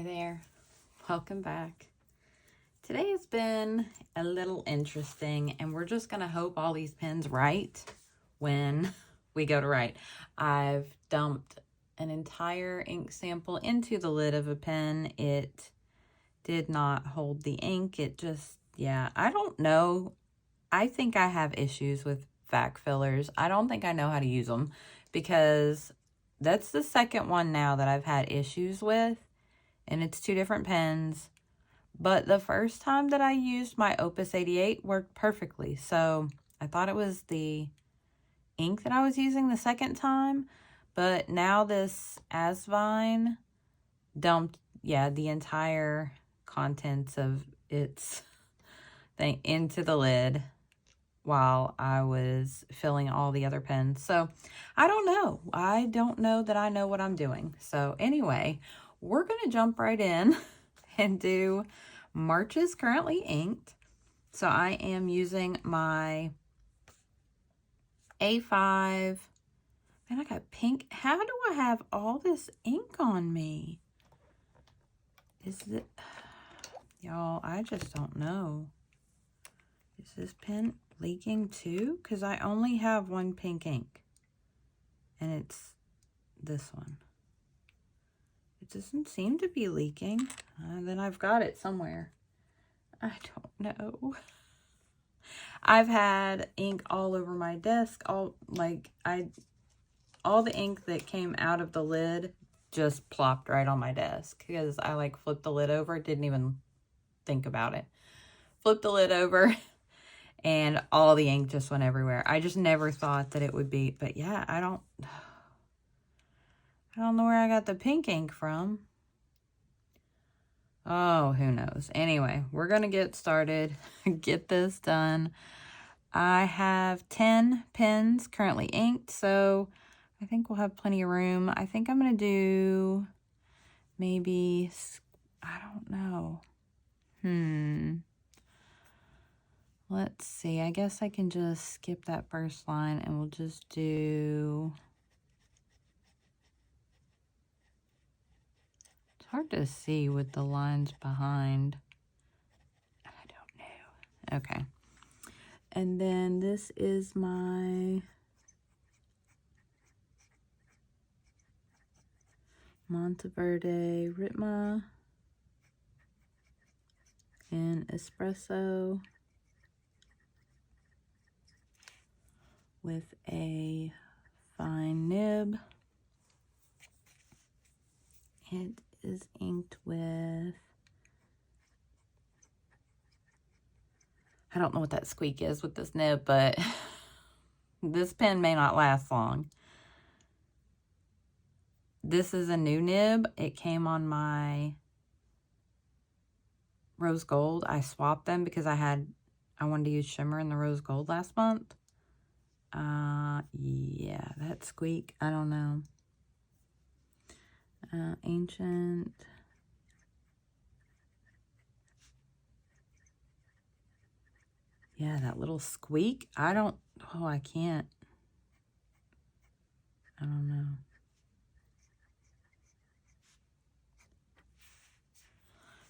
Hi there, welcome back. Today has been a little interesting and we're just gonna hope all these pens write when we go to write. I've dumped an entire ink sample into the lid of a pen. It did not hold the ink. It just, I don't know. I think I have issues with vac fillers. I don't think I know how to use them because that's the second one now that I've had issues with. And it's two different pens. But the first time that I used my Opus 88 worked perfectly. So I thought it was the ink that I was using the second time. But now this Asvine dumped, the entire contents of its thing into the lid while I was filling all the other pens. So I don't know. I don't know that I know what I'm doing. So anyway, we're going to jump right in and do March is currently inked. So I am using my A5. Man, I got pink. How do I have all this ink on me? Is it... Y'all, I just don't know. Is this pen leaking too? Because I only have one pink ink. And it's this one. It doesn't seem to be leaking. Then I've got it somewhere. I don't know. I've had ink all over my desk. All the ink that came out of the lid just plopped right on my desk because I flipped the lid over. Didn't even think about it. Flipped the lid over and all the ink just went everywhere. I just never thought that it would be, but yeah, I don't know where I got the pink ink from. Oh, who knows? Anyway, we're going to get started, get this done. I have 10 pens currently inked, so I think we'll have plenty of room. I think I'm going to do maybe, I don't know. Let's see. I guess I can just skip that first line and we'll just do... It's hard to see with the lines behind. I don't know. Okay. And then this is my Monteverde Ritma in espresso with a fine nib. It is inked with, I don't know what that squeak is with this nib, but this pen may not last long. This is a new nib. It came on my rose gold. I swapped them because I wanted to use shimmer in the rose gold last month. Yeah, that squeak, I don't know. Ancient. Yeah, that little squeak. I can't. I don't know.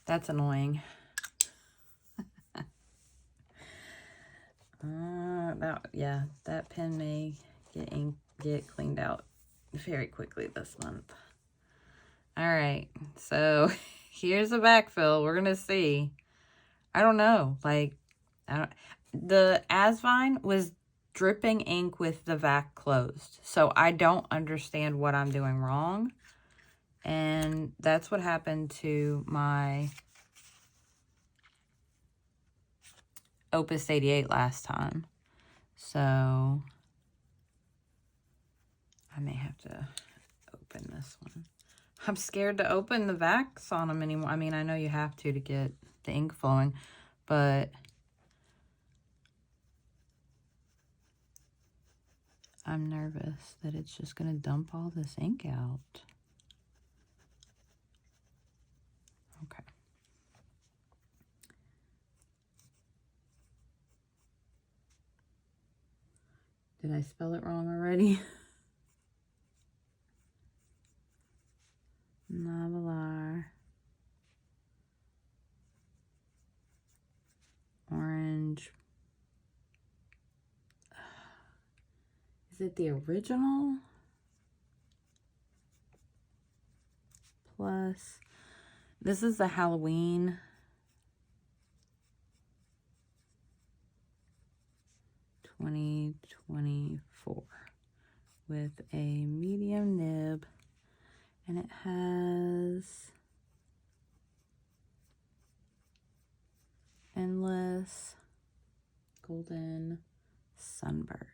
That's annoying. That pen may get cleaned out very quickly this month. All right, so here's a backfill. We're gonna see. I don't know. The Asvine was dripping ink with the vac closed, so I don't understand what I'm doing wrong. And that's what happened to my Opus 88 last time. So I may have to open this one. I'm scared to open the vacs on them anymore. I mean, I know you have to get the ink flowing, but I'm nervous that it's just going to dump all this ink out. Okay. Did I spell it wrong already? Novelar. Is it the original? Plus, this is the Halloween 2024 with a medium nib, and it has Endless Golden Sunburst.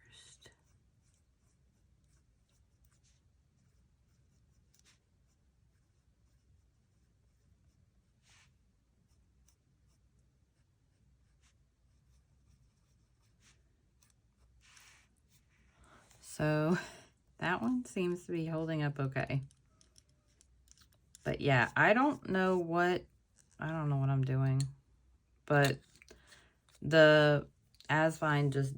So that one seems to be holding up okay. But yeah, I don't know what I'm doing. But the Asvine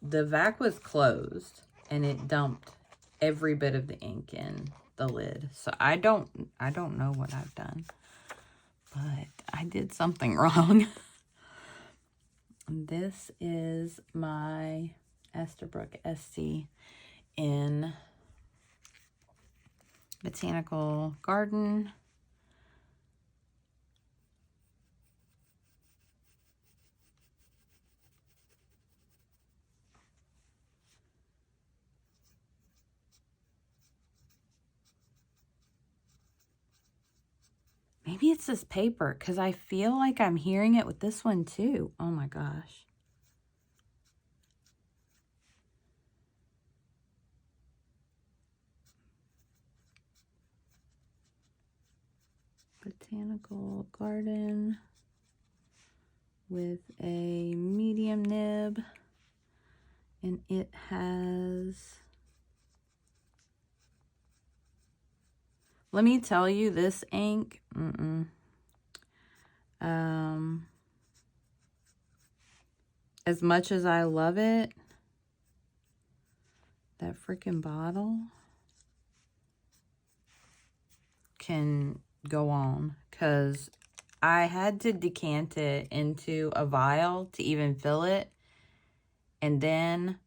the vac was closed and it dumped every bit of the ink in the lid. So I don't know what I've done. But I did something wrong. This is my Esterbrook SC in Botanical Garden. Maybe it's this paper, because I feel like I'm hearing it with this one too. Oh my gosh. Botanical Garden with a medium nib, and it has, let me tell you, this ink, as much as I love it, that freaking bottle can go on, because I had to decant it into a vial to even fill it, and then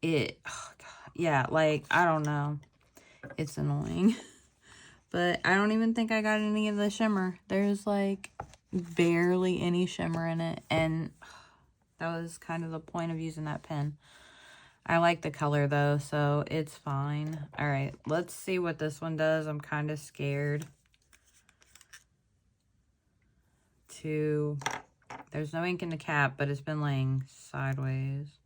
it, oh God, yeah, like, I don't know, it's annoying. But I don't even think I got any of the shimmer. There's like barely any shimmer in it, and that was kind of the point of using that pen. I like the color though, so it's fine. All right, let's see what this one does. I'm kind of scared there's no ink in the cap, but it's been laying sideways.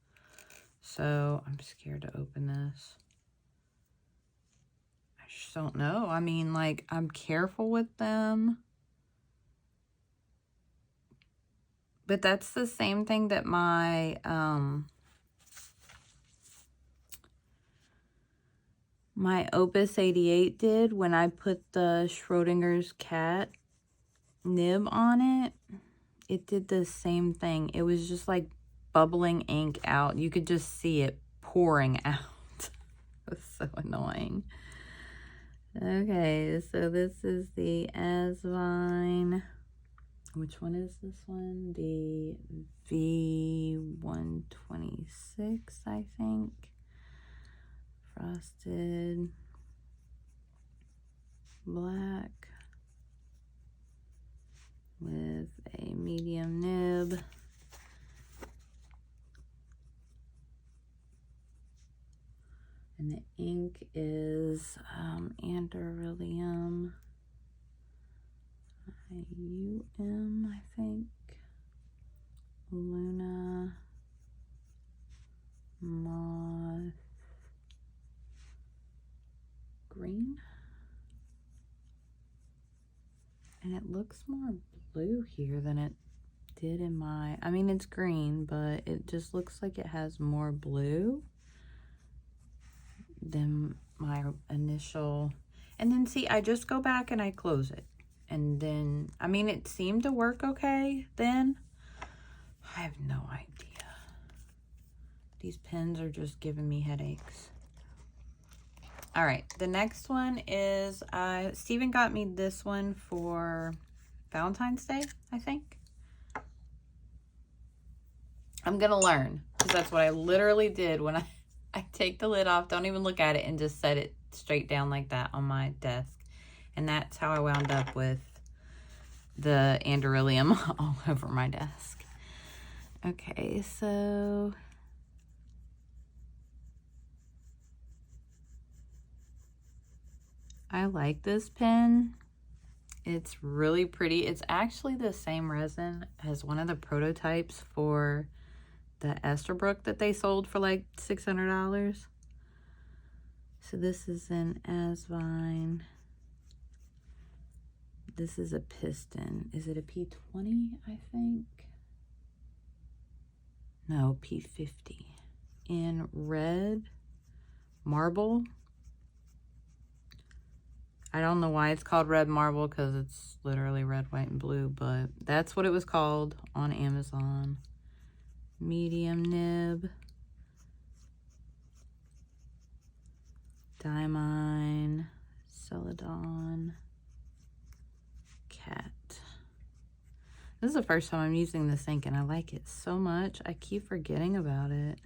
So I'm scared to open this. I just don't know. I mean, like, I'm careful with them. But that's the same thing that my, my Opus 88 did when I put the Schrodinger's cat nib on it. It did the same thing. It was just like bubbling ink out. You could just see it pouring out. It was so annoying. Okay, so this is the Asvine. Which one is this one? The V126, I think. Frosted black with a medium nib. And the ink is Anderillium IUM, I think. Luna Moth Green. And it looks more blue here than it did in my, I mean, it's green, but it just looks like it has more blue than my initial. And then see, I just go back and I close it. And then, I mean, it seemed to work okay then. I have no idea. These pens are just giving me headaches. All right, the next one is, Steven got me this one for Valentine's Day, I think. I'm going to learn, because that's what I literally did when I take the lid off, don't even look at it, and just set it straight down like that on my desk. And that's how I wound up with the Andoryllium all over my desk. Okay, so I like this pen. It's really pretty. It's actually the same resin as one of the prototypes for the Esterbrook that they sold for like $600. So this is an Asvine. This is a piston. Is it a P20, I think? No, P50. In red marble. I don't know why it's called red marble, because it's literally red, white, and blue, but that's what it was called on Amazon. Medium nib. Diamine. Celadon. Cat. This is the first time I'm using this ink, and I like it so much. I keep forgetting about it.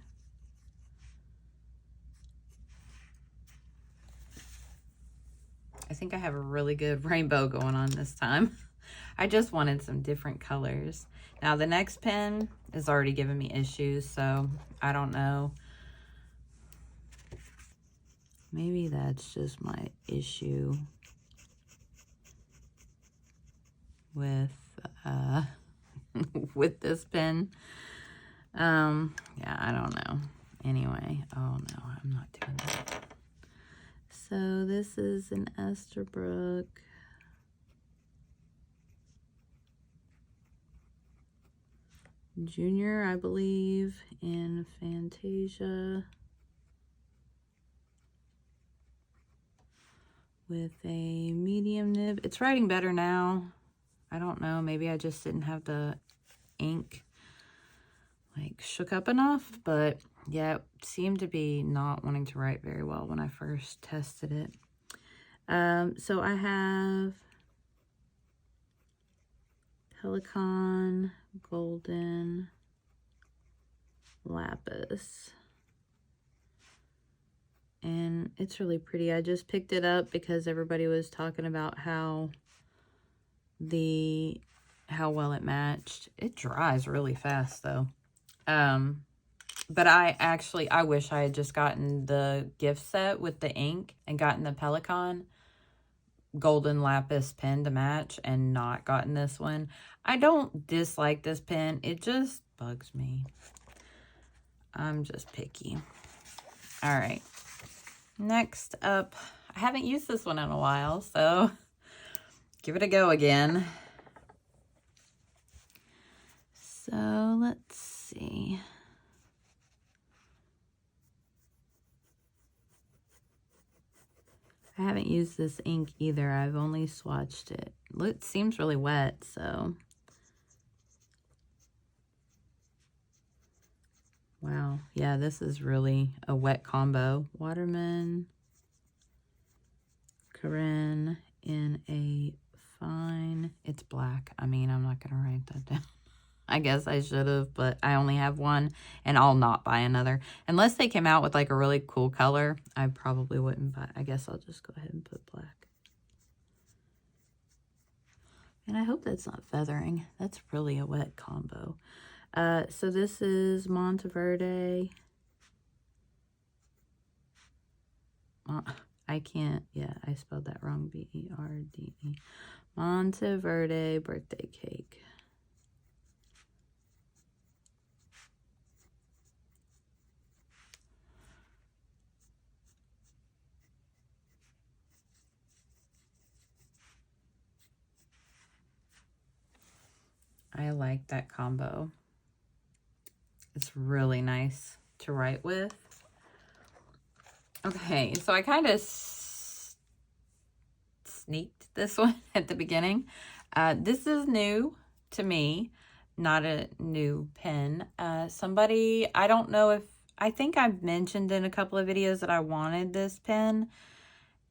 I think I have a really good rainbow going on this time. I just wanted some different colors. Now the next pen is already giving me issues, so I don't know. Maybe that's just my issue with with this pen. Yeah, I don't know. Anyway, oh no, I'm not doing that. So this is an Esterbrook. Junior, I believe, in Fantasia. With a medium nib. It's writing better now. I don't know. Maybe I just didn't have the ink like shook up enough. But yeah, it seemed to be not wanting to write very well when I first tested it. So I have Pelican, Golden, Lapis. And it's really pretty. I just picked it up because everybody was talking about how well it matched. It dries really fast though. But I wish I had just gotten the gift set with the ink and gotten the Pelican Golden Lapis pen to match and not gotten this one. I don't dislike this pen. It just bugs me. I'm just picky. All right. Next up, I haven't used this one in a while, so give it a go again. So let's see. I haven't used this ink either. I've only swatched it. It seems really wet, so. Wow. Yeah, this is really a wet combo. Waterman, Corinne in a fine. It's black. I mean, I'm not going to write that down. I guess I should have, but I only have one, and I'll not buy another. Unless they came out with like a really cool color, I probably wouldn't buy. I guess I'll just go ahead and put black. And I hope that's not feathering. That's really a wet combo. So this is Monteverde. I can't, yeah, I spelled that wrong. B-E-R-D-E. Monteverde birthday cake. I like that combo. It's really nice to write with. Okay, so I kind of sneaked this one at the beginning. This is new to me, not a new pen. Somebody, I don't know if, I think I've mentioned in a couple of videos that I wanted this pen,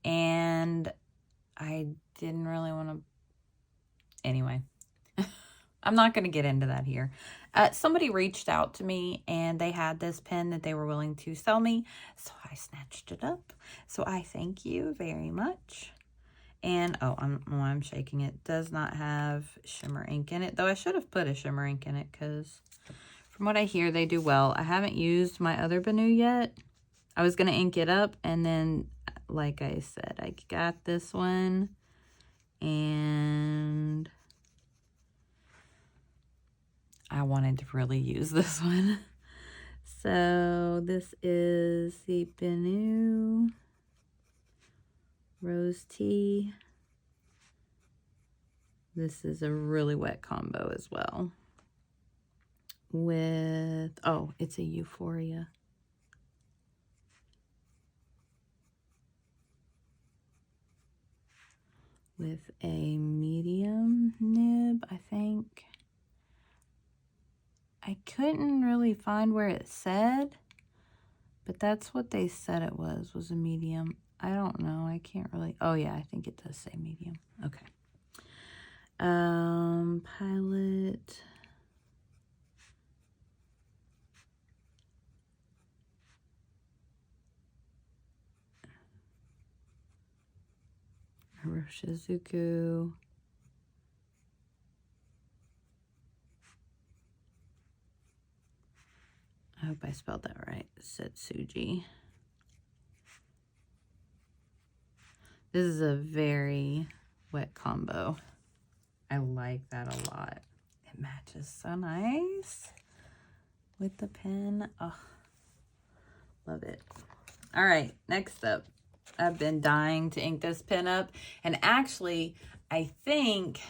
and I didn't really want to, anyway. I'm not going to get into that here. Somebody reached out to me and they had this pen that they were willing to sell me. So I snatched it up. So I thank you very much. And, oh, I'm shaking it. It does not have shimmer ink in it, though I should have put a shimmer ink in it because from what I hear, they do well. I haven't used my other Banu yet. I was going to ink it up, and then, like I said, I got this one, and I wanted to really use this one. So this is the Banu Rose Tea. This is a really wet combo as well. With, oh, it's a Euphoria. With a medium nib, I think. I couldn't really find where it said, but that's what they said it was a medium. I don't know. I can't really. Oh, yeah, I think it does say medium. Okay. Pilot. Hiroshizuku. I hope I spelled that right. Setsuji. This is a very wet combo. I like that a lot. It matches so nice with the pen. Oh, love it. All right, next up. I've been dying to ink this pen up. And actually, I think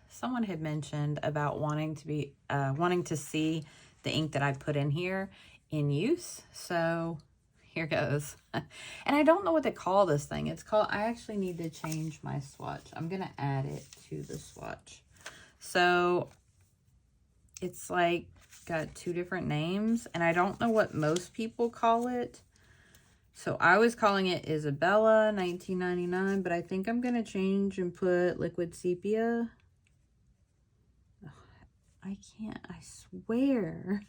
someone had mentioned about wanting to see the ink that I put in here in use. So here goes. And I don't know what to call this thing. It's called, I actually need to change my swatch. I'm going to add it to the swatch. So it's like got two different names, and I don't know what most people call it. So I was calling it Isabella 1999, but I think I'm going to change and put Liquid Sepia. Oh, I can't, I swear.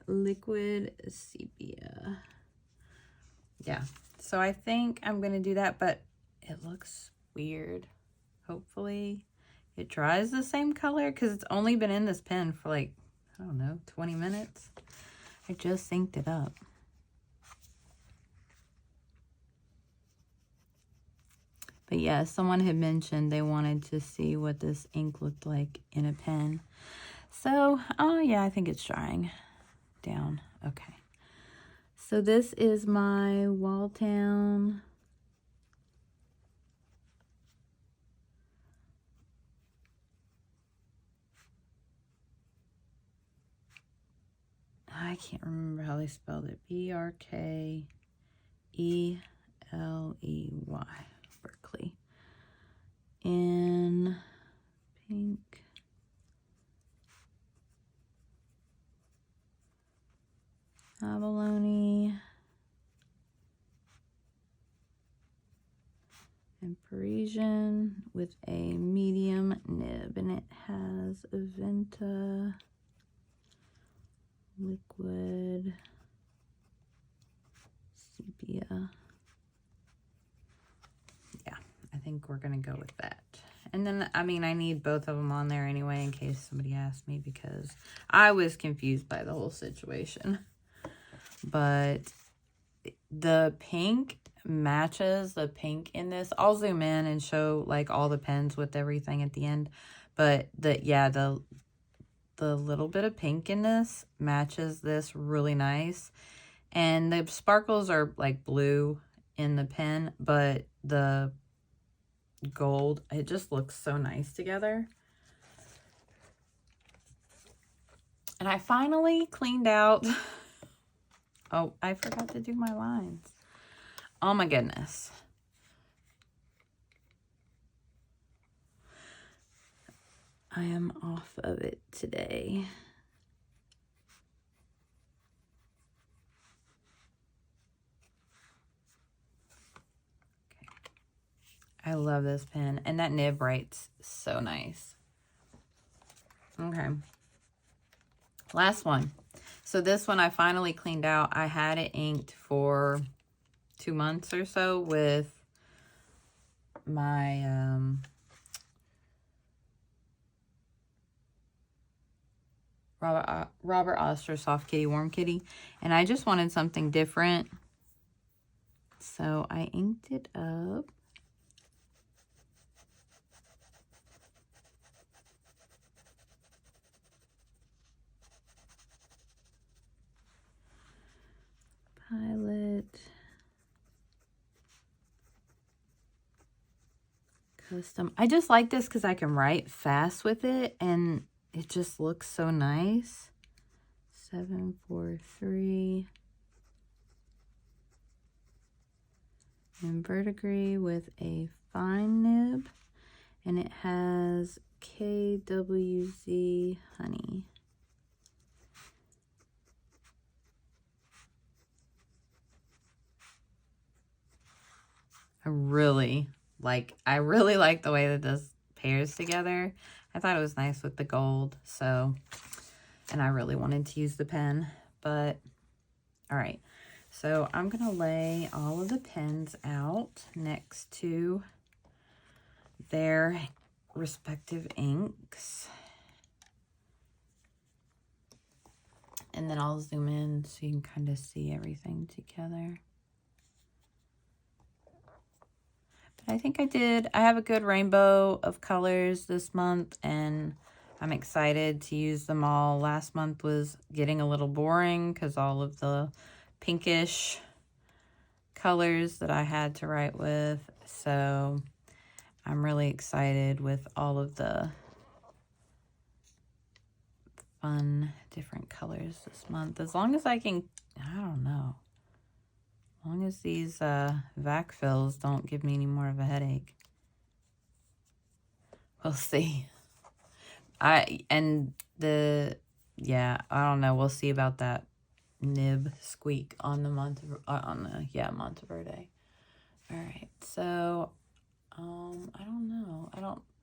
Liquid Sepia. Yeah, so I think I'm going to do that, but it looks weird. Hopefully it dries the same color because it's only been in this pen for like, I don't know, 20 minutes. I just synced it up. But yeah, someone had mentioned they wanted to see what this ink looked like in a pen. So, oh yeah, I think it's drying down. Okay. So this is my Walltown I can't remember how they spelled it. Berkeley. Berkeley. In pink. Abalone. And Parisian with a medium nib. And it has Aventa Liquid Sepia. Yeah, I think we're going to go with that. And then, I mean, I need both of them on there anyway in case somebody asks me because I was confused by the whole situation. But the pink matches the pink in this. I'll zoom in and show like all the pens with everything at the end. But the little bit of pink in this matches this really nice. And the sparkles are like blue in the pen, but the gold, it just looks so nice together. And I finally cleaned out. Oh, I forgot to do my lines. Oh my goodness. I am off of it today. Okay. I love this pen. And that nib writes so nice. Okay. Last one. So this one I finally cleaned out. I had it inked for 2 months or so with my Robert Oster Soft Kitty Warm Kitty, and I just wanted something different, so I inked it up. Pilot Custom. I just like this because I can write fast with it and it just looks so nice. 743 and verdigris with a fine nib, and it has KWZ honey. I really like the way that this pairs together. I thought it was nice with the gold, so, and I really wanted to use the pen, but all right. So I'm gonna lay all of the pens out next to their respective inks. And then I'll zoom in so you can kind of see everything together. I think I have a good rainbow of colors this month, and I'm excited to use them all. Last month was getting a little boring because all of the pinkish colors that I had to write with. So I'm really excited with all of the fun different colors this month. As long as I can, I don't know. As long as these vac fills don't give me any more of a headache. We'll see. I don't know. We'll see about that nib squeak on the Monteverde. All right. So, I don't know.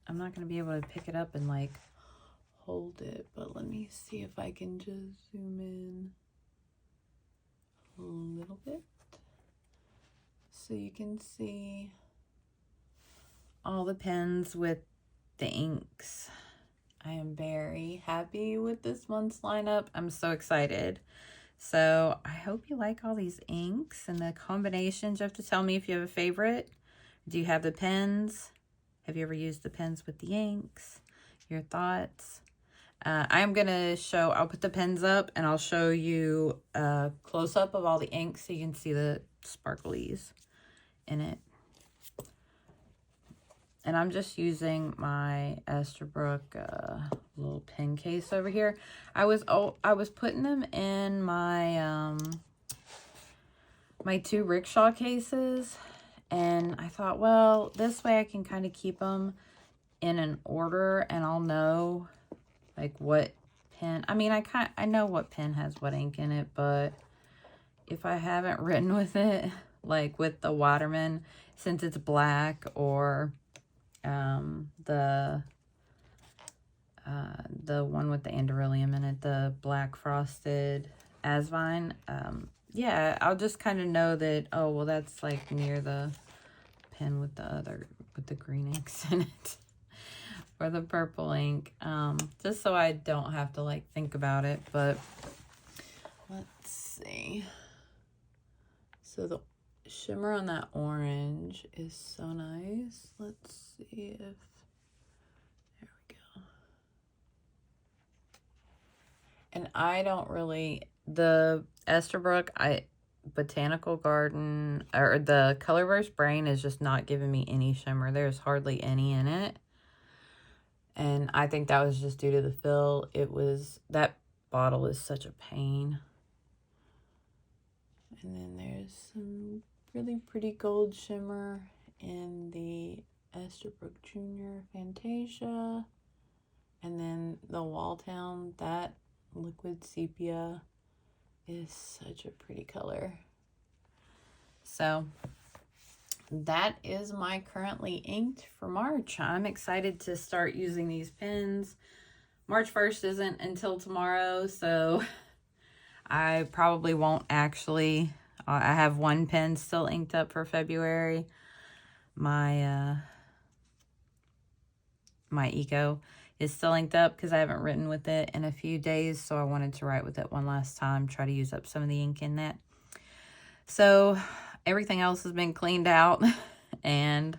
I'm not going to be able to pick it up and like hold it, but let me see if I can just zoom in a little bit. So you can see all the pens with the inks. I am very happy with this month's lineup. I'm so excited. So I hope you like all these inks and the combinations. You have to tell me if you have a favorite. Do you have the pens? Have you ever used the pens with the inks? Your thoughts? I'm going to I'll put the pens up and I'll show you a close-up of all the inks so you can see the sparklies in it. And I'm just using my Esterbrook little pen case over here. I was putting them in my my 2 rickshaw cases, and I thought, well, this way I can kind of keep them in an order, and I'll know like what pen. I mean, I know what pen has what ink in it, but if I haven't written with it, like with the Waterman, since it's black, or the one with the Andoryllium in it, the black frosted Asvine, yeah, I'll just kind of know that, oh, well, that's like near the pen with the green inks in it, or the purple ink, just so I don't have to like think about it. But let's see. So the shimmer on that orange is so nice. Let's see if, there we go. And I don't really, the Esterbrook, Botanical Garden, or the Colorburst Brain is just not giving me any shimmer. There's hardly any in it. And I think that was just due to the fill. That bottle is such a pain. And then there's some really pretty gold shimmer in the Esterbrook Junior Fantasia. And then the Walltown, that liquid sepia is such a pretty color. So that is my currently inked for March. I'm excited to start using these pens. March 1st isn't until tomorrow, so I probably won't actually. I have one pen still inked up for February. My my Eco is still inked up because I haven't written with it in a few days, so I wanted to write with it one last time, try to use up some of the ink in that. So everything else has been cleaned out, and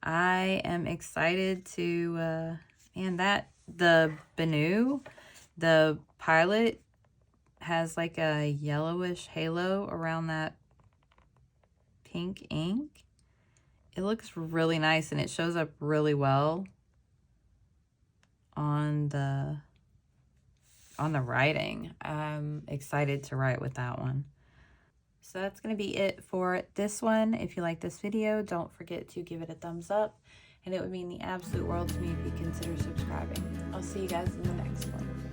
I am excited to, and that, the Benu, the Pilot, has like a yellowish halo around that pink ink. It looks really nice, and it shows up really well on the writing. I'm excited to write with that one. So that's going to be it for this one. If you like this video, don't forget to give it a thumbs up, and it would mean the absolute world to me if you consider subscribing. I'll see you guys in the next one.